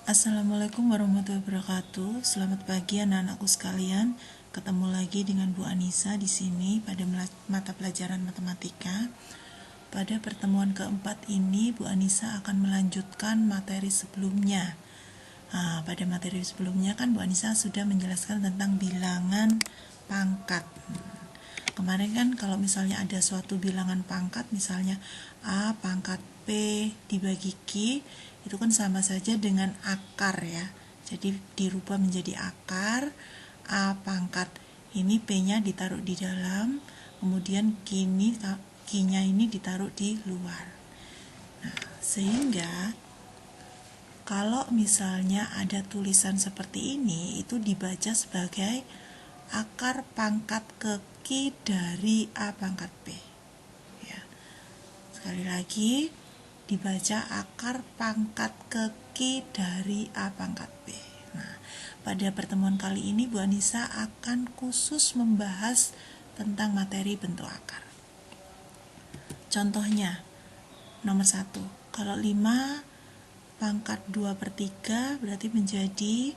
Assalamualaikum warahmatullahi wabarakatuh. Selamat pagi anak-anakku sekalian. Ketemu lagi dengan Bu Anissa di sini pada mata pelajaran matematika. Pada pertemuan keempat ini, Bu Anissa akan melanjutkan materi sebelumnya. Pada materi sebelumnya kan Bu Anissa sudah menjelaskan tentang bilangan pangkat. Kemarin kan kalau misalnya ada suatu bilangan pangkat, misalnya A pangkat P dibagi Q, itu kan sama saja dengan akar ya. Jadi dirubah menjadi akar, A pangkat ini P-nya ditaruh di dalam, kemudian Q-nya ini ditaruh di luar. Nah, sehingga kalau misalnya ada tulisan seperti ini, itu dibaca sebagai akar pangkat ke Q dari A pangkat P. Ya. Sekali lagi, dibaca akar pangkat ke Q dari A pangkat P. Nah, pada pertemuan kali ini Bu Anissa akan khusus membahas tentang materi bentuk akar. Contohnya, nomor 1, kalau 5 pangkat 2/3 berarti menjadi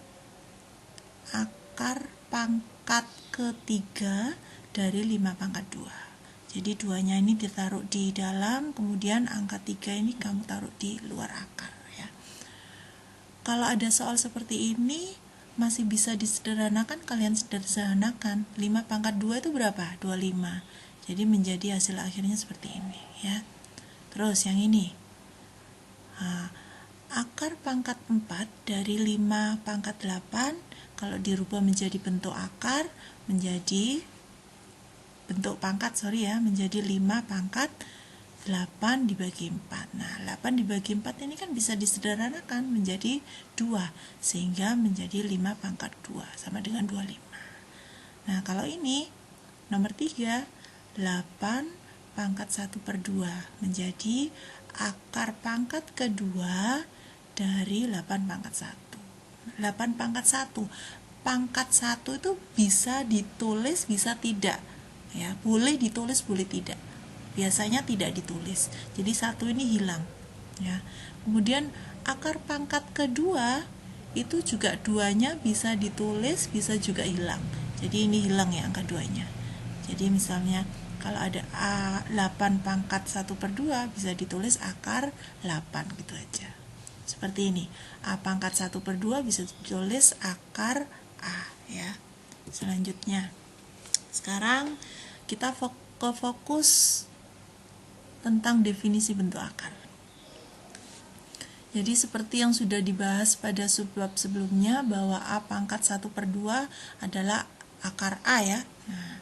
akar pangkat ketiga dari 5 pangkat 2. Jadi 2-nya ini ditaruh di dalam, kemudian angka 3 ini kamu taruh di luar akar ya. Kalau ada soal seperti ini masih bisa disederhanakan, kalian sederhanakan. 5 pangkat 2 itu berapa? 25. Jadi menjadi hasil akhirnya seperti ini ya. Terus yang ini. Akar pangkat 4 dari 5 pangkat 8 kalau dirubah menjadi bentuk akar menjadi bentuk pangkat menjadi 5 pangkat 8 dibagi 4. Nah, 8 dibagi 4 ini kan bisa disederhanakan menjadi 2 sehingga menjadi 5 pangkat 2 sama dengan 25. Nah, kalau ini nomor 3, 8 pangkat 1/2 menjadi akar pangkat kedua dari 8 pangkat 1. 8 pangkat 1. Pangkat 1 itu bisa ditulis, bisa tidak. Ya, boleh ditulis, boleh tidak. Biasanya tidak ditulis. Jadi 1 ini hilang. Ya. Kemudian akar pangkat kedua itu juga 2-nya bisa ditulis, bisa juga hilang. Jadi ini hilang ya angka 2-nya. Jadi misalnya kalau ada 8 pangkat 1/2 bisa ditulis akar 8 gitu aja. Seperti ini, A pangkat 1/2 bisa ditulis akar A ya. Selanjutnya, sekarang kita fokus tentang definisi bentuk akar. Jadi seperti yang sudah dibahas pada subbab sebelumnya bahwa A pangkat 1/2 adalah akar A ya. Nah,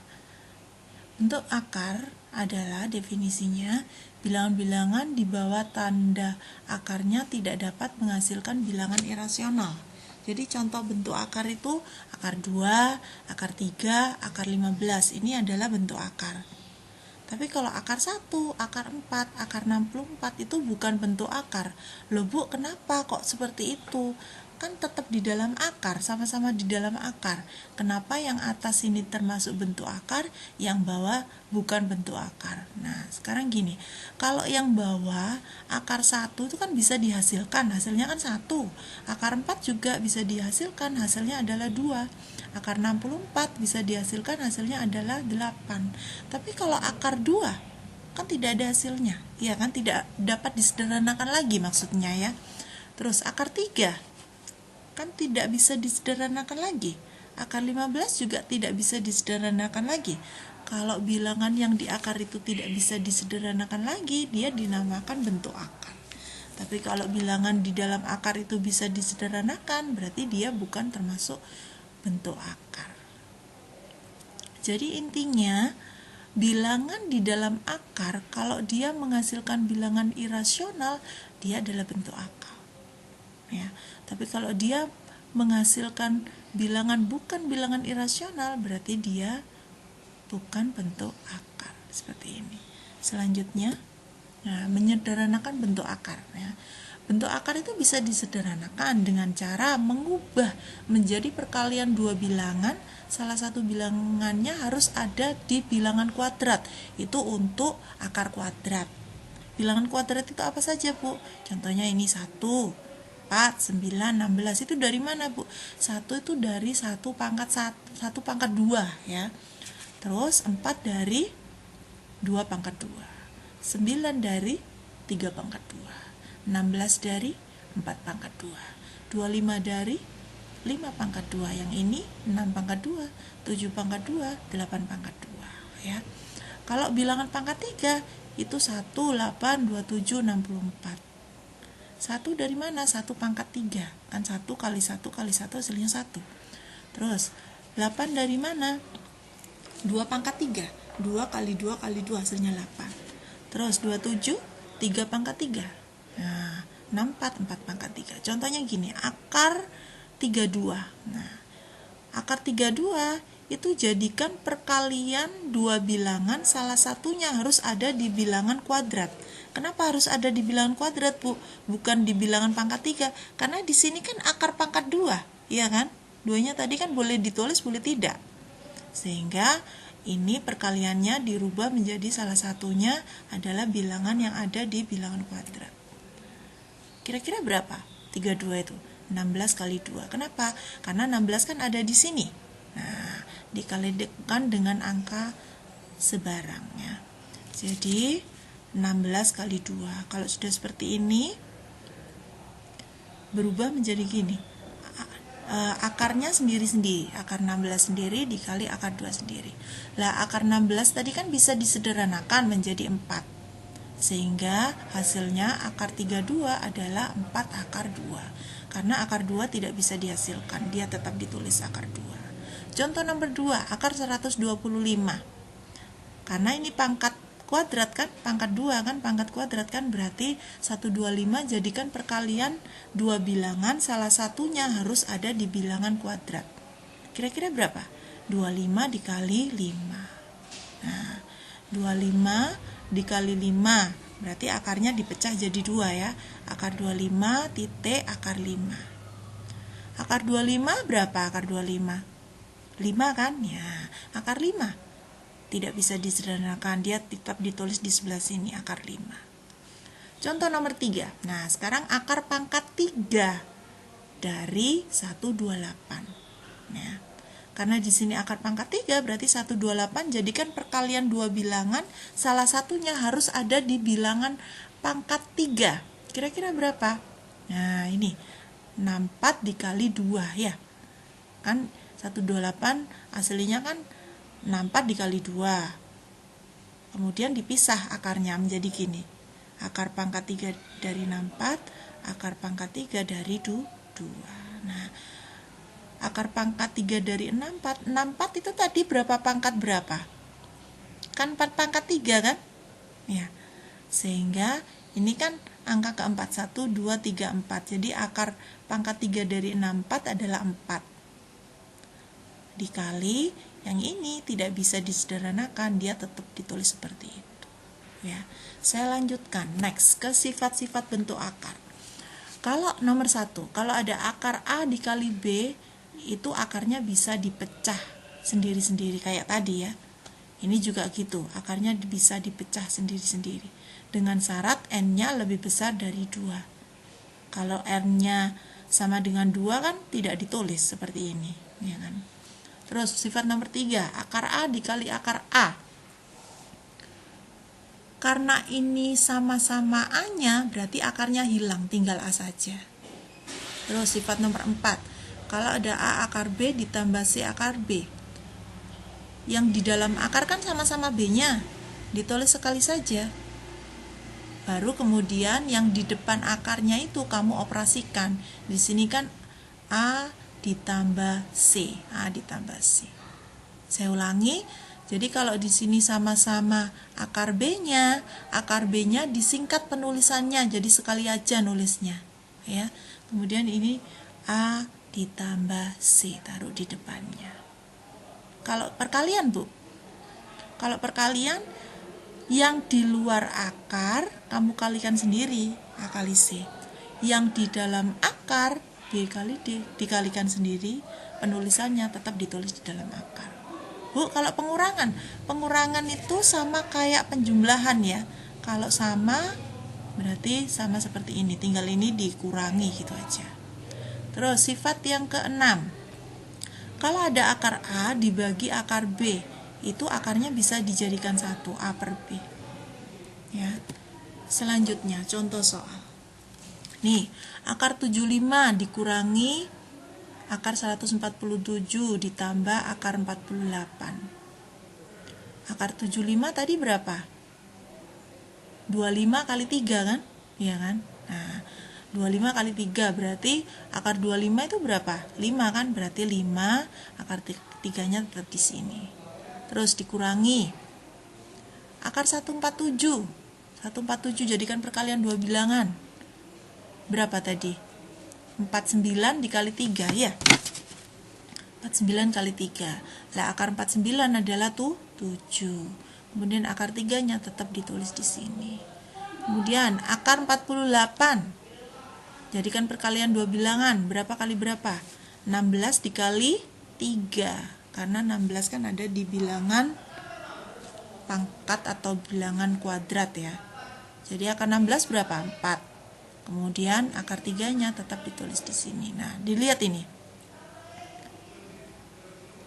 bentuk akar adalah definisinya bilangan-bilangan di bawah tanda akarnya tidak dapat menghasilkan bilangan irasional. Jadi contoh bentuk akar itu akar 2, akar 3, akar 15. Ini adalah bentuk akar. Tapi kalau akar 1, akar 4, akar 64 itu bukan bentuk akar. Loh Bu, kenapa kok seperti itu? Kan tetap di dalam akar, sama-sama di dalam akar. Kenapa yang atas ini termasuk bentuk akar, yang bawah bukan bentuk akar? Nah, sekarang gini, kalau yang bawah akar 1 itu kan bisa dihasilkan, hasilnya kan 1. Akar 4 juga bisa dihasilkan, hasilnya adalah 2. Akar 64 bisa dihasilkan, hasilnya adalah 8. Tapi kalau akar 2 kan tidak ada hasilnya, ya kan, tidak dapat disederhanakan lagi maksudnya ya. Terus akar 3 kan tidak bisa disederhanakan lagi. Akar 15 juga tidak bisa disederhanakan lagi. Kalau bilangan yang di akar itu tidak bisa disederhanakan lagi, dia dinamakan bentuk akar. Tapi kalau bilangan di dalam akar itu bisa disederhanakan, berarti dia bukan termasuk bentuk akar. Jadi intinya, bilangan di dalam akar kalau dia menghasilkan bilangan irasional, dia adalah bentuk akar. Ya, tapi kalau dia menghasilkan bilangan bukan bilangan irasional, berarti dia bukan bentuk akar. Seperti ini. Selanjutnya, menyederhanakan bentuk akar ya. Bentuk akar itu bisa disederhanakan dengan cara mengubah menjadi perkalian dua bilangan. Salah satu bilangannya harus ada di bilangan kuadrat. Itu untuk akar kuadrat. Bilangan kuadrat itu apa saja Bu? Contohnya ini 1, 9, 16. Itu dari mana, Bu? 1 itu dari 1 pangkat 2 ya. Terus 4 dari 2 pangkat 2. 9 dari 3 pangkat 2. 16 dari 4 pangkat 2. 25 dari 5 pangkat 2. Yang ini 6 pangkat 2, 7 pangkat 2, 8 pangkat 2 ya. Kalau bilangan pangkat 3 itu 1, 8, 27, 64. 1 dari mana? 1 pangkat 3. Kan 1 kali 1 kali 1 hasilnya 1. Terus 8 dari mana? 2 pangkat 3. 2 kali 2 kali 2 hasilnya 8. Terus 27, 3 pangkat 3. Nah, 64, 4 pangkat 3. Contohnya gini, akar 32. Nah, akar 32 itu jadikan perkalian dua bilangan, salah satunya harus ada di bilangan kuadrat. Kenapa harus ada di bilangan kuadrat, Bu? Bukan di bilangan pangkat 3. Karena di sini kan akar pangkat 2, iya kan? Duanya tadi kan boleh ditulis, boleh tidak. Sehingga ini perkaliannya dirubah menjadi salah satunya adalah bilangan yang ada di bilangan kuadrat. Kira-kira berapa? 32 itu. 16 kali 2. Kenapa? Karena 16 kan ada di sini. Nah, dikalikan dengan angka sebarangnya. Jadi 16 kali 2. Kalau sudah seperti ini, berubah menjadi gini. Akarnya sendiri-sendiri. Akar 16 sendiri dikali akar 2 sendiri. Lah, akar 16 tadi kan bisa disederhanakan menjadi 4. Sehingga hasilnya akar 32 adalah 4 akar 2. Karena akar 2 tidak bisa dihasilkan, dia tetap ditulis akar 2. Contoh nomor 2, akar 125. Karena ini pangkat kuadrat kan, pangkat 2 kan, pangkat kuadrat kan, berarti 125 jadikan perkalian dua bilangan, salah satunya harus ada di bilangan kuadrat. Kira-kira berapa? 25 dikali 5. Nah, 25 dikali 5 berarti akarnya dipecah jadi 2 ya. Akar 25 titik akar 5. Akar 25 berapa akar 25? 5 kan? Ya, akar 5 tidak bisa disederhanakan, dia tetap ditulis di sebelah sini akar 5. Contoh nomor 3. Nah, sekarang akar pangkat 3 dari 128. Nah, karena di sini akar pangkat 3 berarti 128, jadikan perkalian dua bilangan, salah satunya harus ada di bilangan pangkat 3. Kira-kira berapa? Nah, ini 64 dikali 2 ya. Kan 128 aslinya kan 64 dikali 2. Kemudian dipisah akarnya menjadi gini. Akar pangkat 3 dari 64, akar pangkat 3 dari 2. Nah, akar pangkat 3 dari 64. 64 itu tadi berapa pangkat berapa? Kan 4 pangkat 3 kan? Ya. Sehingga ini kan angka keempat, 1, 2, 3, 4. Jadi akar pangkat 3 dari 64 adalah 4. Dikali yang ini tidak bisa disederhanakan, dia tetap ditulis seperti itu. Ya. Saya lanjutkan next ke sifat-sifat bentuk akar. Kalau nomor 1, kalau ada akar A dikali B, itu akarnya bisa dipecah sendiri-sendiri kayak tadi ya. Ini juga gitu, akarnya bisa dipecah sendiri-sendiri dengan syarat n-nya lebih besar dari 2. Kalau n-nya sama dengan 2 kan tidak ditulis seperti ini, ya kan. Terus sifat nomor 3, akar A dikali akar A. Karena ini sama-sama A-nya, berarti akarnya hilang, tinggal A saja. Terus sifat nomor 4, kalau ada A akar B ditambah C akar B, yang di dalam akar kan sama-sama B-nya, ditulis sekali saja. Baru kemudian yang di depan akarnya itu kamu operasikan. Di sini kan A ditambah C, A ditambah C. Saya ulangi. Jadi kalau di sini sama-sama akar B-nya disingkat penulisannya, jadi sekali aja nulisnya, ya. Kemudian ini A ditambah C, taruh di depannya. Kalau perkalian, Bu, kalau perkalian yang di luar akar kamu kalikan sendiri, A kali C. Yang di dalam akar, B kali D, dikalikan sendiri, penulisannya tetap ditulis di dalam akar. Bu, kalau pengurangan itu sama kayak penjumlahan ya. Kalau sama Berarti sama seperti ini, tinggal ini dikurangi gitu aja. Terus sifat yang keenam, kalau ada akar A dibagi akar B, itu akarnya bisa dijadikan satu, A per B. Ya. Selanjutnya contoh soal. Nih, akar 75 dikurangi akar 147 ditambah akar 48. Akar 75 tadi berapa? 25 kali 3 kan? Iya kan? Nah, 25 kali 3 berarti akar 25 itu berapa? 5 kan? Berarti 5, akar 3-nya tetap di sini. Terus dikurangi akar 147. 147 jadikan perkalian dua bilangan. Berapa tadi? 49 dikali 3 ya. 49 kali 3. Lah akar 49 adalah 7. Kemudian akar 3-nya tetap ditulis di sini. Kemudian akar 48. Jadikan perkalian dua bilangan. Berapa kali berapa? 16 dikali 3. Karena 16 kan ada di bilangan pangkat atau bilangan kuadrat ya. Jadi akar 16 berapa? 4. Kemudian akar 3-nya tetap ditulis di sini. Nah, dilihat ini.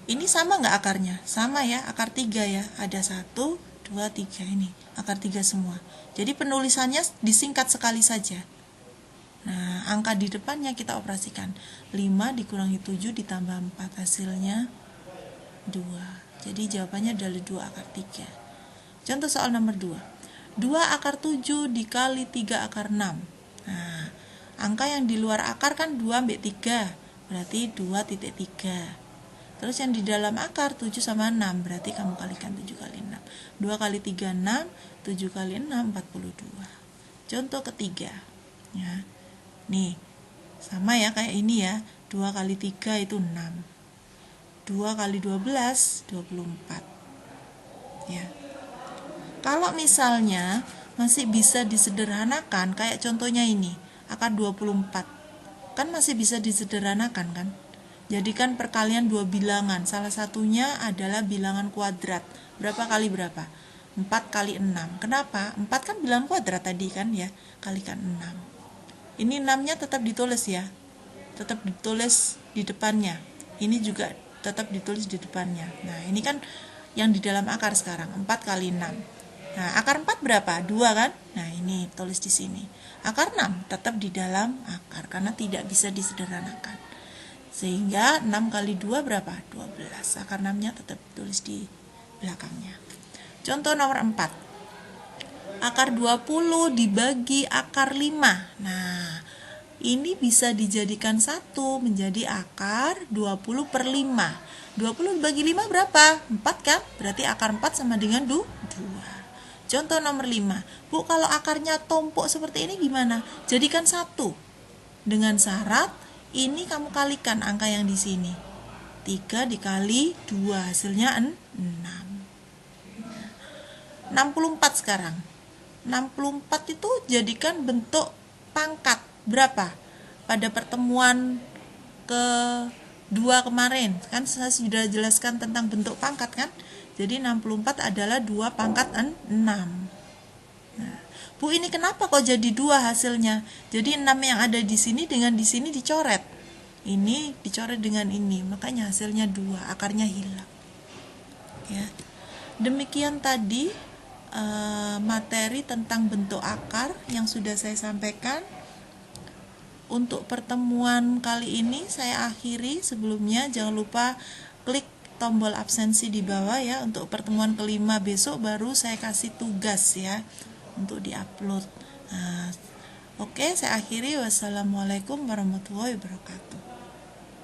Ini sama nggak akarnya? Sama ya, akar 3 ya. Ada 1, 2, 3 ini. Akar 3 semua. Jadi penulisannya disingkat sekali saja. Nah, angka di depannya kita operasikan. 5 dikurangi 7 ditambah 4. Hasilnya 2. Jadi jawabannya adalah 2 akar 3. Contoh soal nomor 2. 2 akar 7 dikali 3 akar 6. Nah, angka yang di luar akar kan 2 sampai 3. Berarti 2,3. Terus yang di dalam akar 7 sama 6, berarti kamu kalikan 7 kali 6. 2 kali 3, 6. 7 kali 6, 42. Contoh ketiga. Ya. Nih, sama ya kayak ini ya. 2 kali 3 itu 6. 2 kali 12, 24. Ya. Kalau misalnya masih bisa disederhanakan, kayak contohnya ini, akar 24. Kan masih bisa disederhanakan kan? Jadikan perkalian dua bilangan. Salah satunya adalah bilangan kuadrat. Berapa kali berapa? 4 kali 6. Kenapa? 4 kan bilangan kuadrat tadi kan ya. Kalikan 6. Ini 6-nya tetap ditulis ya. Tetap ditulis di depannya. Ini juga tetap ditulis di depannya. Nah, ini kan yang di dalam akar sekarang. 4 kali 6. Nah, akar 4 berapa? 2 kan? Nah, ini tulis di sini. Akar 6 tetap di dalam akar karena tidak bisa disederhanakan. Sehingga 6 kali 2 berapa? 12. Akar 6-nya tetap tulis di belakangnya. Contoh nomor 4. Akar 20 dibagi akar 5. Nah, ini bisa dijadikan 1 menjadi akar 20 per 5. 20 dibagi 5 berapa? 4 kan? Berarti akar 4 sama dengan 2. Contoh nomor 5. Bu, kalau akarnya tumpuk seperti ini gimana? Jadikan 1. Dengan syarat ini kamu kalikan angka yang di sini. 3 dikali 2 hasilnya 6. 64 sekarang. 64 itu jadikan bentuk pangkat. Berapa? Pada pertemuan kedua kemarin kan saya sudah jelaskan tentang bentuk pangkat kan? Jadi 64 adalah 2 pangkat 6. Nah, Bu, ini kenapa kok jadi 2 hasilnya? Jadi 6 yang ada di sini dengan di sini dicoret. Ini dicoret dengan ini, makanya hasilnya 2, akarnya hilang. Ya. Demikian tadi materi tentang bentuk akar yang sudah saya sampaikan. Untuk pertemuan kali ini saya akhiri. Sebelumnya jangan lupa klik tombol absensi di bawah ya. Untuk pertemuan kelima besok baru saya kasih tugas ya untuk diupload. Oke, saya akhiri. Wassalamualaikum warahmatullahi wabarakatuh.